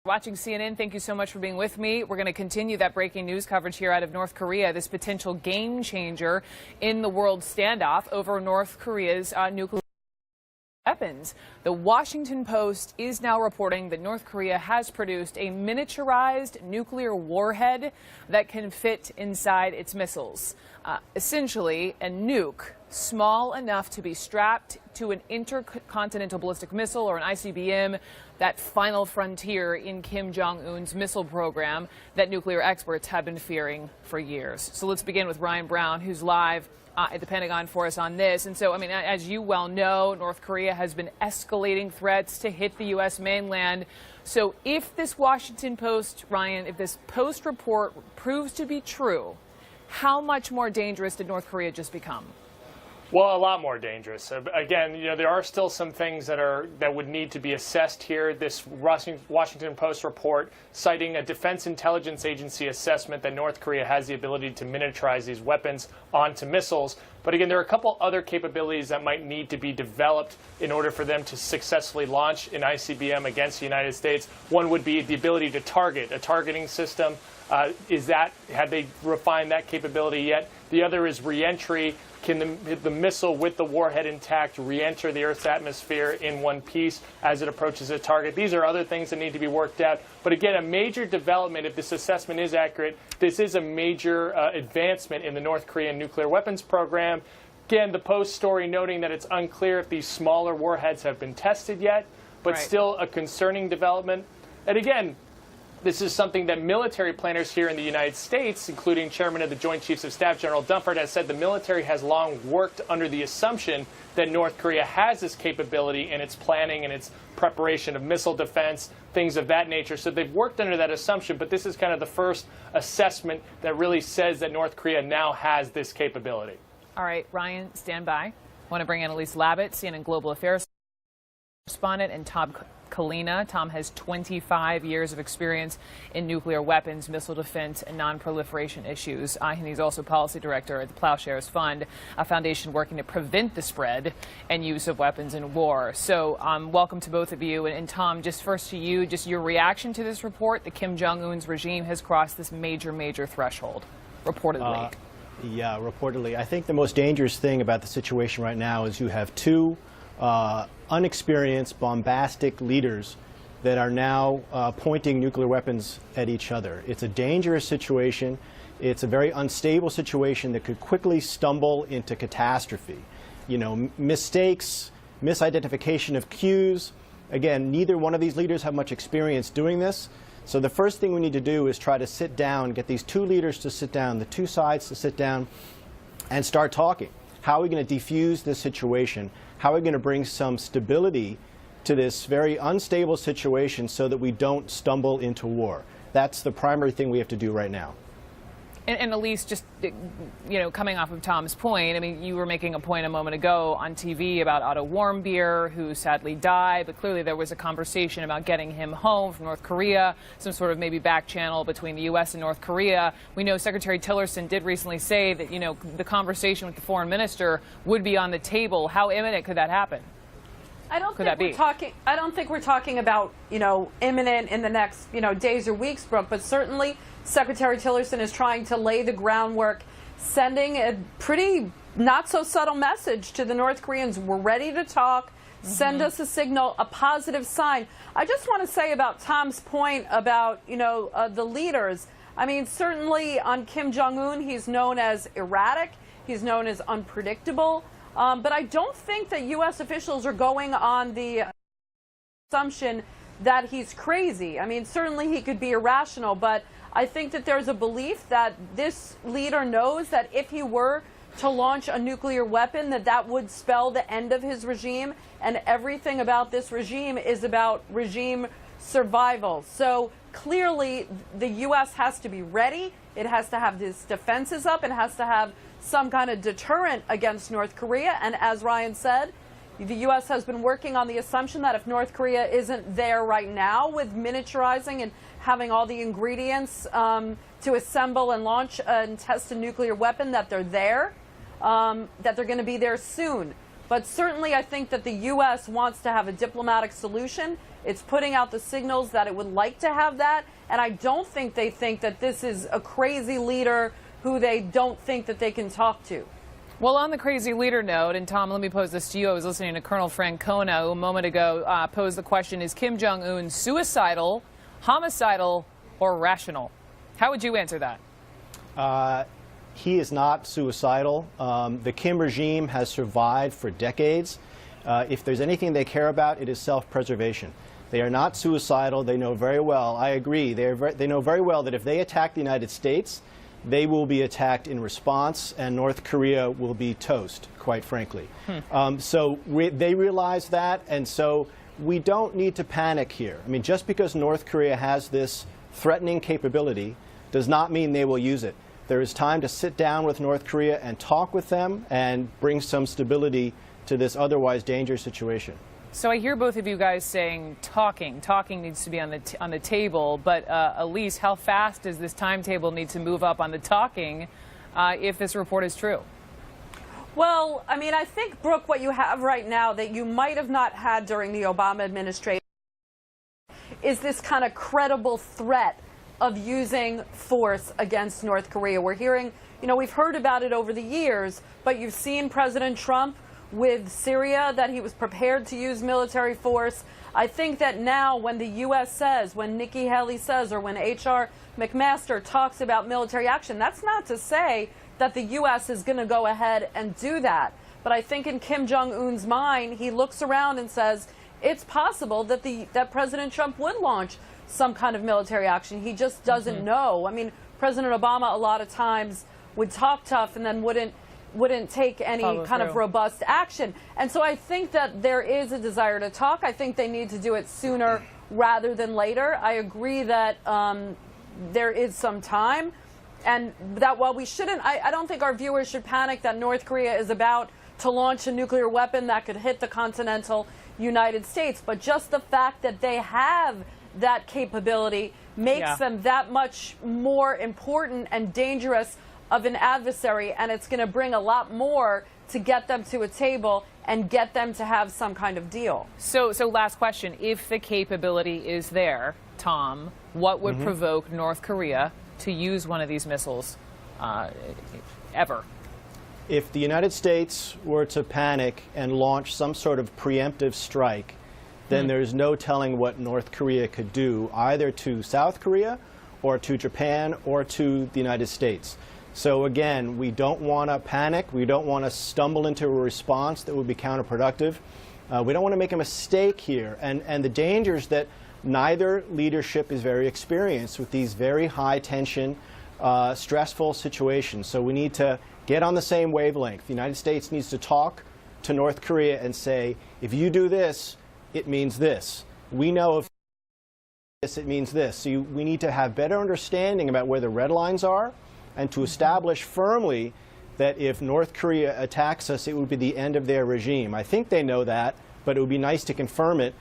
Watching CNN, thank you so much for being with me. We're going to continue that breaking news coverage here out of North Korea, this potential game changer in the world standoff over North Korea's nuclear weapons. The Washington Post is now reporting that North Korea has produced a miniaturized nuclear warhead that can fit inside its missiles. Essentially, a nuke small enough to be strapped to an intercontinental ballistic missile or an ICBM, that final frontier in Kim Jong-un's missile program that nuclear experts have been fearing for years. So let's begin with Ryan Brown, who's live at the Pentagon for us on this. And so, I mean, as you well know, North Korea has been escalating threats to hit the U.S. mainland. So if this Washington Post, Ryan, if this Post report proves to be true, how much more dangerous did North Korea just become? Well, a lot more dangerous. Again, there are still some things that would need to be assessed here. This Washington Post report citing a Defense Intelligence Agency assessment that North Korea has the ability to miniaturize these weapons onto missiles. But again, there are a couple other capabilities that might need to be developed in order for them to successfully launch an ICBM against the United States. One would be the ability to target, a targeting system. Have they refined that capability yet? The other is reentry. Can the missile with the warhead intact re-enter the Earth's atmosphere in one piece as it approaches a target? These are other things that need to be worked out. But again, a major development, if this assessment is accurate, this is a major advancement in the North Korean nuclear weapons program. Again, the Post story noting that it's unclear if these smaller warheads have been tested yet, but right. Still a concerning development. And again, this is something that military planners here in the United States, including Chairman of the Joint Chiefs of Staff, General Dunford, has said the military has long worked under the assumption that North Korea has this capability in its planning and its preparation of missile defense, things of that nature. So they've worked under that assumption, but this is kind of the first assessment that really says that North Korea now has this capability. All right, Ryan, stand by. I want to bring in Elise Labott, CNN Global Affairs correspondent, and Tom Collina. Tom has 25 years of experience in nuclear weapons, missile defense, and non-proliferation issues. And he's also policy director at the Ploughshares Fund, a foundation working to prevent the spread and use of weapons in war. So welcome to both of you. And Tom, just first to you, just your reaction to this report that Kim Jong-un's regime has crossed this major threshold, reportedly. Yeah, reportedly. I think the most dangerous thing about the situation right now is you have two unexperienced, bombastic leaders that are now pointing nuclear weapons at each other. It's a dangerous situation. It's a very unstable situation that could quickly stumble into catastrophe. You know, mistakes, misidentification of cues. Again, neither one of these leaders have much experience doing this. So the first thing we need to do is try to sit down, get these two leaders to sit down, the two sides to sit down and start talking. How are we going to defuse this situation? How are we going to bring some stability to this very unstable situation so that we don't stumble into war? That's the primary thing we have to do right now. And Elise, just, you know, coming off of Tom's point, I mean, you were making a point a moment ago on TV about Otto Warmbier, who sadly died, but clearly there was a conversation about getting him home from North Korea, some sort of maybe back channel between the U.S. and North Korea. We know Secretary Tillerson did recently say that, you know, the conversation with the foreign minister would be on the table. How imminent could that happen? I don't think we're talking about, you know, imminent in the next, you know, days or weeks, Brooke, but certainly Secretary Tillerson is trying to lay the groundwork, sending a pretty not so subtle message to the North Koreans. We're ready to talk. Send us a signal, a positive sign. I just want to say about Tom's point about, you know, the leaders. I mean, certainly on Kim Jong-un, he's known as erratic. He's known as unpredictable. But I don't think that U.S. officials are going on the assumption that he's crazy. I mean, certainly he could be irrational, but I think that there's a belief that this leader knows that if he were to launch a nuclear weapon, that would spell the end of his regime, and everything about this regime is about regime survival. So clearly the U.S. has to be ready. It has to have its defenses up. It has to have some kind of deterrent against North Korea. And as Ryan said, the U.S. has been working on the assumption that if North Korea isn't there right now with miniaturizing and having all the ingredients to assemble and launch and test a nuclear weapon, that they're there, that they're going to be there soon. But certainly I think that the U.S. wants to have a diplomatic solution. It's putting out the signals that it would like to have that. And I don't think they think that this is a crazy leader who they don't think that they can talk to. Well, on the crazy leader note, and Tom, let me pose this to you. I was listening to Colonel Francona, who a moment ago posed the question, is Kim Jong-un suicidal, homicidal, or rational? How would you answer that? He is not suicidal. The Kim regime has survived for decades. If there's anything they care about, it is self-preservation. They are not suicidal. They know very well, I agree, they know very well that if they attack the United States, they will be attacked in response, and North Korea will be toast, quite frankly. They realize that, and so we don't need to panic here. I mean, just because North Korea has this threatening capability does not mean they will use it. There is time to sit down with North Korea and talk with them and bring some stability to this otherwise dangerous situation. So I hear both of you guys saying talking needs to be on the table, but Elise, how fast does this timetable need to move up on the talking if this report is true? Well, I mean, I think, Brooke, what you have right now that you might have not had during the Obama administration is this kind of credible threat of using force against North Korea. We're hearing, we've heard about it over the years, but you've seen President Trump with Syria, that he was prepared to use military force. I think that now when the U.S. says, when Nikki Haley says, or when H.R. McMaster talks about military action, that's not to say that the U.S. is going to go ahead and do that. But I think in Kim Jong-un's mind, he looks around and says, it's possible that that President Trump would launch some kind of military action. He just doesn't know. I mean, President Obama a lot of times would talk tough and then wouldn't take any kind of robust action. And so I think that there is a desire to talk. I think they need to do it sooner rather than later. I agree that there is some time, and that while we shouldn't, I don't think our viewers should panic that North Korea is about to launch a nuclear weapon that could hit the continental United States. But just the fact that they have that capability makes them that much more important and dangerous of an adversary, and it's going to bring a lot more to get them to a table and get them to have some kind of deal. So last question. If the capability is there, Tom, what would provoke North Korea to use one of these missiles ever? If the United States were to panic and launch some sort of preemptive strike, then there's no telling what North Korea could do, either to South Korea or to Japan or to the United States. So again, we don't want to panic. We don't want to stumble into a response that would be counterproductive. We don't want to make a mistake here. And the danger is that neither leadership is very experienced with these very high tension, stressful situations. So we need to get on the same wavelength. The United States needs to talk to North Korea and say, if you do this, it means this. We know if this, it means this. So we need to have better understanding about where the red lines are, and to establish firmly that if North Korea attacks us, it would be the end of their regime. I think they know that, but it would be nice to confirm it